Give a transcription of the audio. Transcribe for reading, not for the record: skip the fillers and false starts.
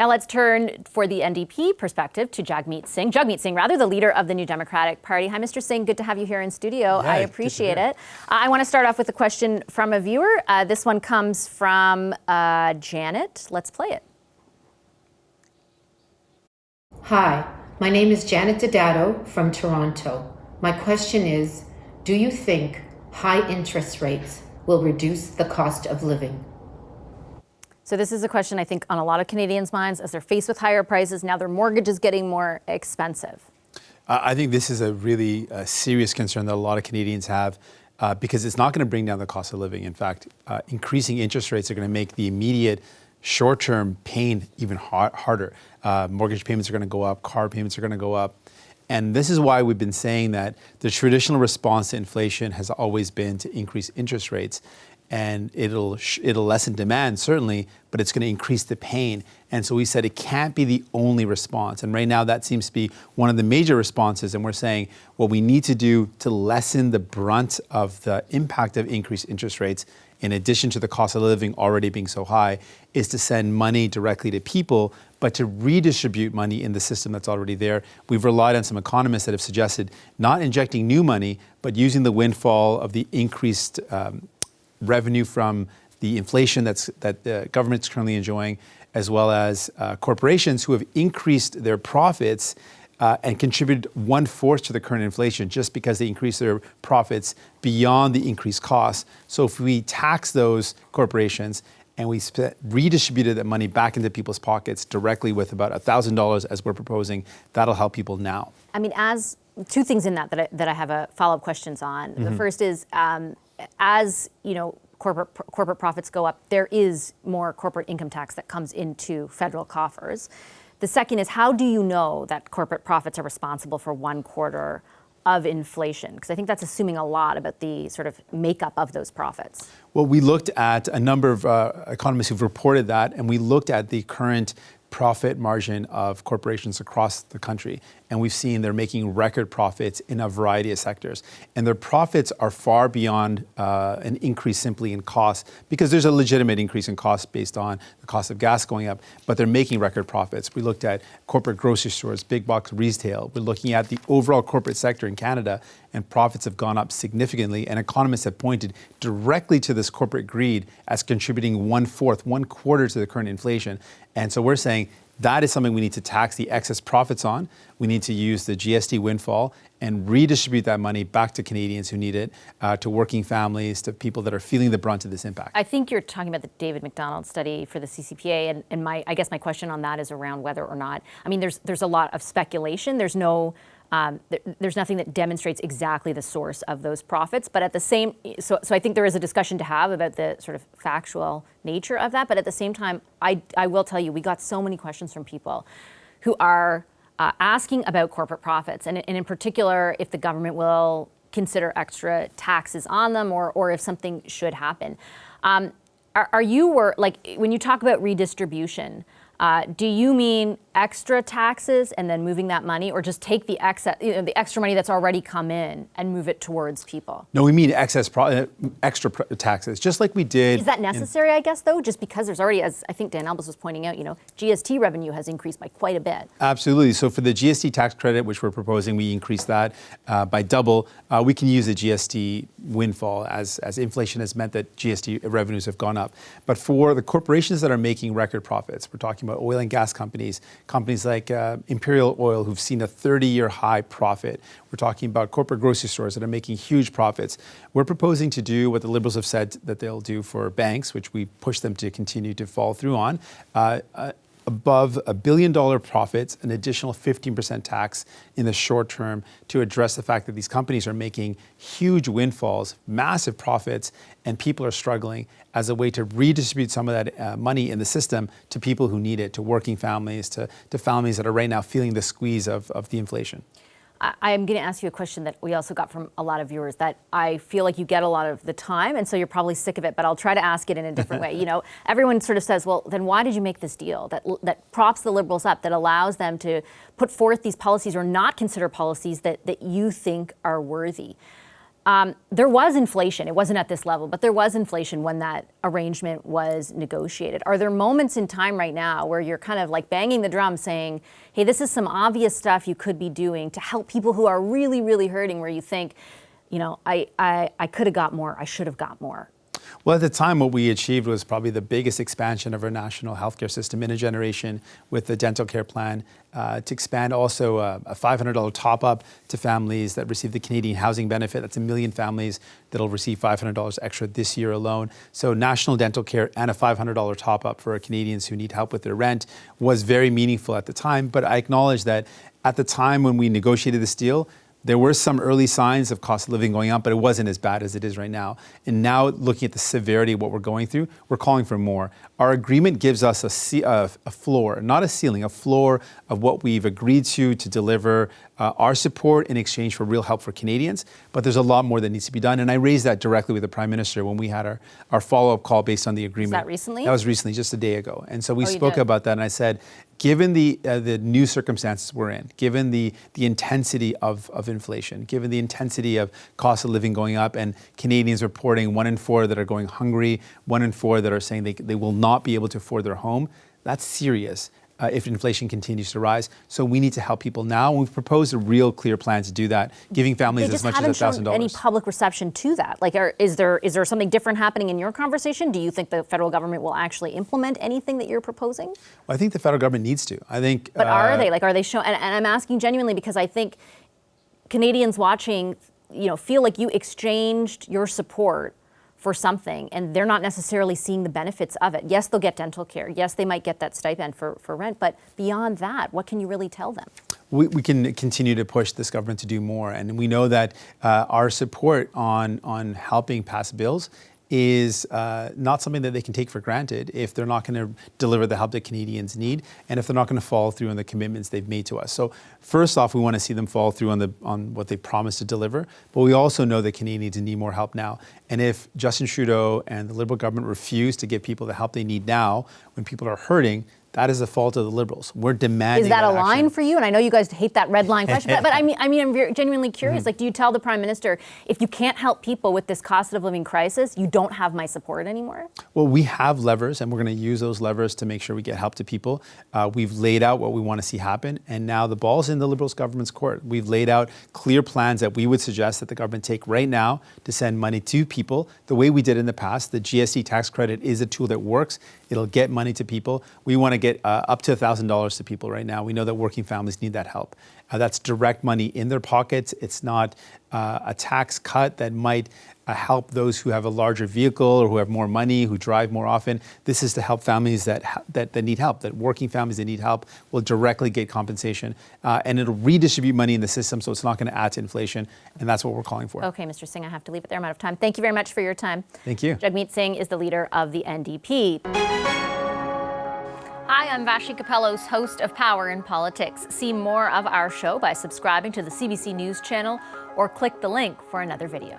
Now let's turn for the NDP perspective to Jagmeet Singh, the leader of the New Democratic Party. Hi, Mr. Singh. Good to have you here in studio. Yeah, I appreciate it. I want to start off with a question from a viewer. This one comes from Janet. Let's play it. Hi, my name is Janet Dadato from Toronto. My question is, do you think high interest rates will reduce the cost of living? So this is a question I think on a lot of Canadians' minds as they're faced with higher prices. Now their mortgage is getting more expensive. I think this is a really serious concern that a lot of Canadians have because it's not going to bring down the cost of living. In fact, increasing interest rates are going to make the immediate short-term pain even harder. Mortgage payments are going to go up, car payments are going to go up. And this is why we've been saying that the traditional response to inflation has always been to increase interest rates. And it'll lessen demand, certainly, but it's going to increase the pain. And so we said it can't be the only response. And right now that seems to be one of the major responses. And we're saying what we need to do to lessen the brunt of the impact of increased interest rates, in addition to the cost of living already being so high, is to send money directly to people, but to redistribute money in the system that's already there. We've relied on some economists that have suggested not injecting new money, but using the windfall of the increased revenue from the inflation that the government's currently enjoying, as well as corporations who have increased their profits and contributed 1/4 to the current inflation just because they increased their profits beyond the increased costs. So if we tax those corporations and we redistributed that money back into people's pockets directly with about $1,000 as we're proposing, that'll help people now. I mean, as two things in that I have a follow-up questions on. The first is, as you know, corporate profits go up, there is more corporate income tax that comes into federal coffers. The second is, how do you know that corporate profits are responsible for 1/4 of inflation? Because I think that's assuming a lot about the sort of makeup of those profits. Well, we looked at a number of economists who've reported that, and we looked at the current profit margin of corporations across the country. And we've seen they're making record profits in a variety of sectors. And their profits are far beyond an increase simply in cost, because there's a legitimate increase in cost based on the cost of gas going up, but they're making record profits. We looked at corporate grocery stores, big box retail. We're looking at the overall corporate sector in Canada, and profits have gone up significantly. And economists have pointed directly to this corporate greed as contributing 1/4 to the current inflation. And so we're saying that is something we need to tax the excess profits on. We need to use the GST windfall and redistribute that money back to Canadians who need it, to working families, to people that are feeling the brunt of this impact. I think you're talking about the David McDonald study for the CCPA, and I guess my question on that is around whether or not, I mean, there's a lot of speculation. There's nothing that demonstrates exactly the source of those profits, but at the same, so I think there is a discussion to have about the sort of factual nature of that. But at the same time, I will tell you, we got so many questions from people who are asking about corporate profits, and in particular, if the government will consider extra taxes on them, or if something should happen. Are you, like, when you talk about redistribution, do you mean extra taxes and then moving that money, or just take the extra money that's already come in and move it towards people? No, we mean extra taxes, just like we did. Is that necessary, I guess, though? Just because there's already, as I think Dan Albus was pointing out, GST revenue has increased by quite a bit. Absolutely. So for the GST tax credit, which we're proposing, we increase that by double. We can use the GST windfall as inflation has meant that GST revenues have gone up. But for the corporations that are making record profits, we're talking about oil and gas companies like Imperial Oil, who've seen a 30-year high profit. We're talking about corporate grocery stores that are making huge profits. We're proposing to do what the Liberals have said that they'll do for banks, which we push them to continue to follow through on. Above $1 billion profits, an additional 15% tax in the short term to address the fact that these companies are making huge windfalls, massive profits, and people are struggling, as a way to redistribute some of that money in the system to people who need it, to working families, to families that are right now feeling the squeeze of the inflation. I'm going to ask you a question that we also got from a lot of viewers that I feel like you get a lot of the time, and so you're probably sick of it, but I'll try to ask it in a different way. Everyone sort of says, well, then why did you make this deal that props the Liberals up, that allows them to put forth these policies or not consider policies that you think are worthy? there was inflation. It wasn't at this level, but there was inflation when that arrangement was negotiated. Are there moments in time right now where you're kind of like banging the drum saying, hey, this is some obvious stuff you could be doing to help people who are really, really hurting, where you think, you know, I could have got more, I should have got more? Well, at the time, what we achieved was probably the biggest expansion of our national healthcare system in a generation with the dental care plan, to expand also a $500 top-up to families that receive the Canadian housing benefit. That's 1 million families that'll receive $500 extra this year alone. So national dental care and a $500 top-up for our Canadians who need help with their rent was very meaningful at the time. But I acknowledge that at the time when we negotiated this deal, there were some early signs of cost of living going up, but it wasn't as bad as it is right now. And now, looking at the severity of what we're going through, we're calling for more. Our agreement gives us a floor, not a ceiling, a floor of what we've agreed to deliver our support in exchange for real help for Canadians. But there's a lot more that needs to be done. And I raised that directly with the Prime Minister when we had our follow-up call based on the agreement. Was that recently? That was recently, just a day ago. And so we spoke about that, and I said, given the new circumstances we're in, given the intensity of inflation, given the intensity of cost of living going up, and Canadians reporting 1 in 4 that are going hungry, 1 in 4 that are saying they will not be able to afford their home, that's serious if inflation continues to rise. So we need to help people now. And we've proposed a real clear plan to do that, giving families as much as $1,000. They just haven't shown any public reception to that. Like, is there something different happening in your conversation? Do you think the federal government will actually implement anything that you're proposing? Well, I think the federal government needs to. I think. But are they? Like, are they showing? And I'm asking genuinely because I think Canadians watching, you know, feel like you exchanged your support for something, and they're not necessarily seeing the benefits of it. Yes, they'll get dental care. Yes, they might get that stipend for rent, but beyond that, what can you really tell them? We can continue to push this government to do more, and we know that our support on helping pass bills is not something that they can take for granted if they're not going to deliver the help that Canadians need, and if they're not going to follow through on the commitments they've made to us. So first off, we want to see them follow through on what they promised to deliver, but we also know that Canadians need more help now. And if Justin Trudeau and the Liberal government refuse to give people the help they need now, when people are hurting, that is the fault of the Liberals. We're demanding. Is that a action. line for you? And I know you guys hate that red line question, but I'm very genuinely curious. Like, do you tell the Prime Minister, if you can't help people with this cost of living crisis, you don't have my support anymore? Well, we have levers, and we're going to use those levers to make sure we get help to people. We've laid out what we want to see happen, and now the ball's in the Liberals government's court. We've laid out clear plans that we would suggest that the government take right now to send money to people the way we did in the past. The GST tax credit is a tool that works. It'll get money to people. We want to get up to $1,000 to people right now. We know that working families need that help. That's direct money in their pockets. It's not a tax cut that might help those who have a larger vehicle or who have more money, who drive more often. This is to help families that need help, that working families that need help will directly get compensation. And it'll redistribute money in the system, so it's not going to add to inflation. And that's what we're calling for. Okay, Mr. Singh, I have to leave it there. I'm out of time. Thank you very much for your time. Thank you. Jagmeet Singh is the leader of the NDP. Hi, I'm Vashi Capellos, host of Power in Politics. See more of our show by subscribing to the CBC News channel or click the link for another video.